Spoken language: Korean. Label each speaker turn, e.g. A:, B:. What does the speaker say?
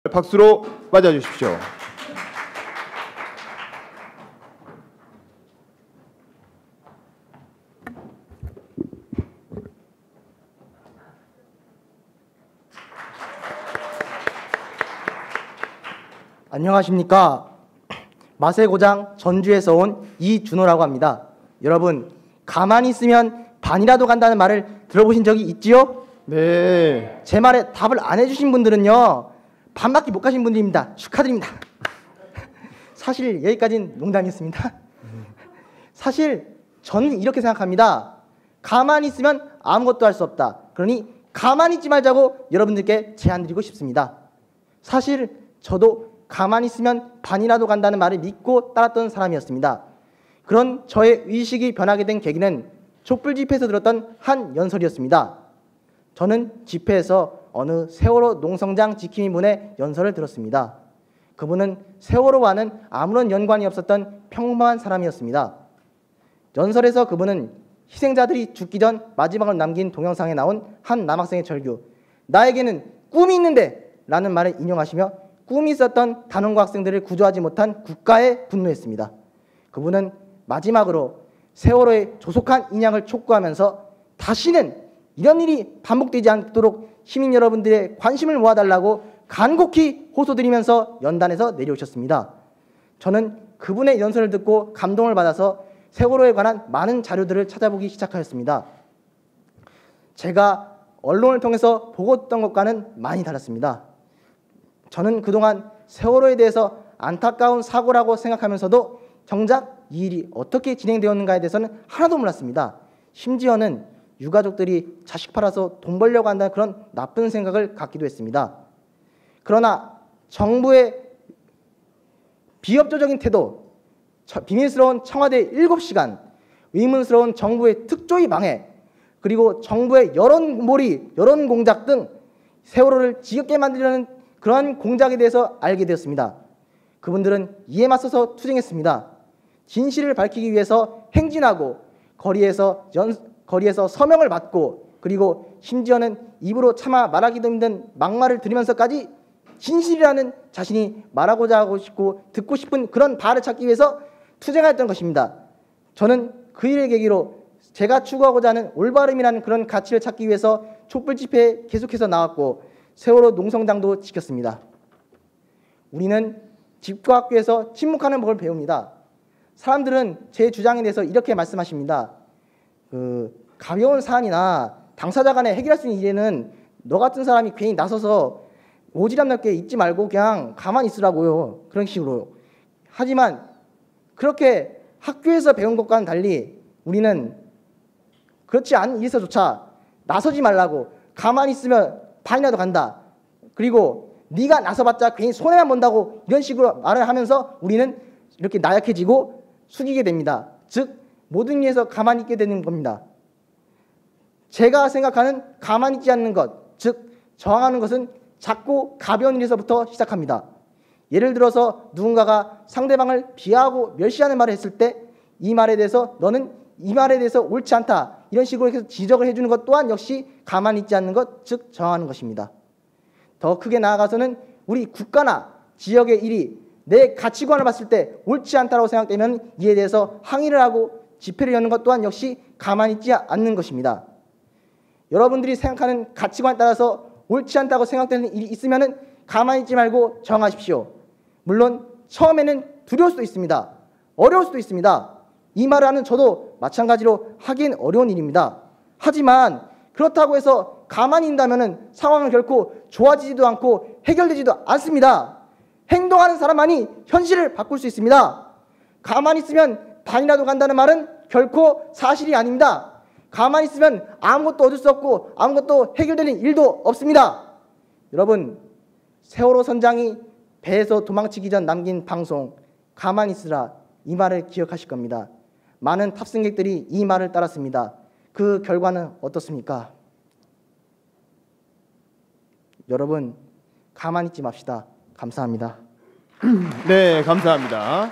A: 박수로 맞아주십시오.
B: 안녕하십니까. 맛의 고장 전주에서 온 이준호라고 합니다. 여러분, 가만히 있으면 반이라도 간다는 말을 들어보신 적이 있지요?
A: 네.
B: 제 말에 답을 안 해주신 분들은요, 반밖에 못 가신 분들입니다. 축하드립니다. 사실 여기까지는 농담이었습니다. 사실 저는 이렇게 생각합니다. 가만히 있으면 아무것도 할 수 없다. 그러니 가만히 있지 말자고 여러분들께 제안드리고 싶습니다. 사실 저도 가만히 있으면 반이라도 간다는 말을 믿고 따랐던 사람이었습니다. 그런 저의 의식이 변하게 된 계기는 촛불 집회에서 들었던 한 연설이었습니다. 저는 집회에서 어느 세월호 농성장 지킴이 분의 연설을 들었습니다. 그분은 세월호와는 아무런 연관이 없었던 평범한 사람이었습니다. 연설에서 그분은 희생자들이 죽기 전 마지막으로 남긴 동영상에 나온 한 남학생의 절규, 나에게는 꿈이 있는데 라는 말을 인용하시며 꿈이 있었던 단원고 학생들을 구조하지 못한 국가에 분노했습니다. 그분은 마지막으로 세월호의 조속한 인양을 촉구하면서 다시는 이런 일이 반복되지 않도록 시민 여러분들의 관심을 모아달라고 간곡히 호소드리면서 연단에서 내려오셨습니다. 저는 그분의 연설을 듣고 감동을 받아서 세월호에 관한 많은 자료들을 찾아보기 시작하였습니다. 제가 언론을 통해서 보고 있던 것과는 많이 달랐습니다. 저는 그동안 세월호에 대해서 안타까운 사고라고 생각하면서도 정작 이 일이 어떻게 진행되었는가에 대해서는 하나도 몰랐습니다. 심지어는 유가족들이 자식 팔아서 돈 벌려고 한다는 그런 나쁜 생각을 갖기도 했습니다. 그러나 정부의 비협조적인 태도, 비밀스러운 청와대 7시간, 의문스러운 정부의 특조위 방해, 그리고 정부의 여론몰이, 여론공작 등 세월호를 지겹게 만들려는 그러한 공작에 대해서 알게 되었습니다. 그분들은 이에 맞서서 투쟁했습니다. 진실을 밝히기 위해서 행진하고 거리에서 서명을 받고, 그리고 심지어는 입으로 차마 말하기도 힘든 막말을 들으면서까지 진실이라는 자신이 말하고자 하고 싶고 듣고 싶은 그런 바를 찾기 위해서 투쟁하였던 것입니다. 저는 그 일을 계기로 제가 추구하고자 하는 올바름이라는 그런 가치를 찾기 위해서 촛불 집회에 계속해서 나왔고 세월호 농성장도 지켰습니다. 우리는 집과 학교에서 침묵하는 법을 배웁니다. 사람들은 제 주장에 대해서 이렇게 말씀하십니다. 가벼운 사안이나 당사자 간에 해결할 수 있는 일에는 너 같은 사람이 괜히 나서서 오지랖 넓게 있지 말고 그냥 가만히 있으라고요. 그런 식으로. 하지만 그렇게 학교에서 배운 것과는 달리 우리는 그렇지 않은 일에서조차 나서지 말라고, 가만히 있으면 반이라도 간다, 그리고 네가 나서봤자 괜히 손해만 본다고, 이런 식으로 말을 하면서 우리는 이렇게 나약해지고 숙이게 됩니다. 즉 모든 일에서 가만히 있게 되는 겁니다. 제가 생각하는 가만히 있지 않는 것, 즉 저항하는 것은 작고 가벼운 일에서부터 시작합니다. 예를 들어서 누군가가 상대방을 비하하고 멸시하는 말을 했을 때 이 말에 대해서 너는 이 말에 대해서 옳지 않다, 이런 식으로 해서 지적을 해주는 것 또한 역시 가만히 있지 않는 것, 즉 저항하는 것입니다. 더 크게 나아가서는 우리 국가나 지역의 일이 내 가치관을 봤을 때 옳지 않다고 생각되면 이에 대해서 항의를 하고 집회를 여는 것 또한 역시 가만히 있지 않는 것입니다. 여러분들이 생각하는 가치관에 따라서 옳지 않다고 생각되는 일이 있으면 가만히 있지 말고 저항하십시오. 물론 처음에는 두려울 수도 있습니다. 어려울 수도 있습니다. 이 말을 하는 저도 마찬가지로 하긴 어려운 일입니다. 하지만 그렇다고 해서 가만히 있다면 상황은 결코 좋아지지도 않고 해결되지도 않습니다. 행동하는 사람만이 현실을 바꿀 수 있습니다. 가만히 있으면 반이라도 간다는 말은 결코 사실이 아닙니다. 가만히 있으면 아무것도 얻을 수 없고 아무것도 해결되는 일도 없습니다. 여러분, 세월호 선장이 배에서 도망치기 전 남긴 방송 가만히 있으라, 이 말을 기억하실 겁니다. 많은 탑승객들이 이 말을 따랐습니다. 그 결과는 어떻습니까? 여러분, 가만히 있지 맙시다. 감사합니다.
A: 네, 감사합니다.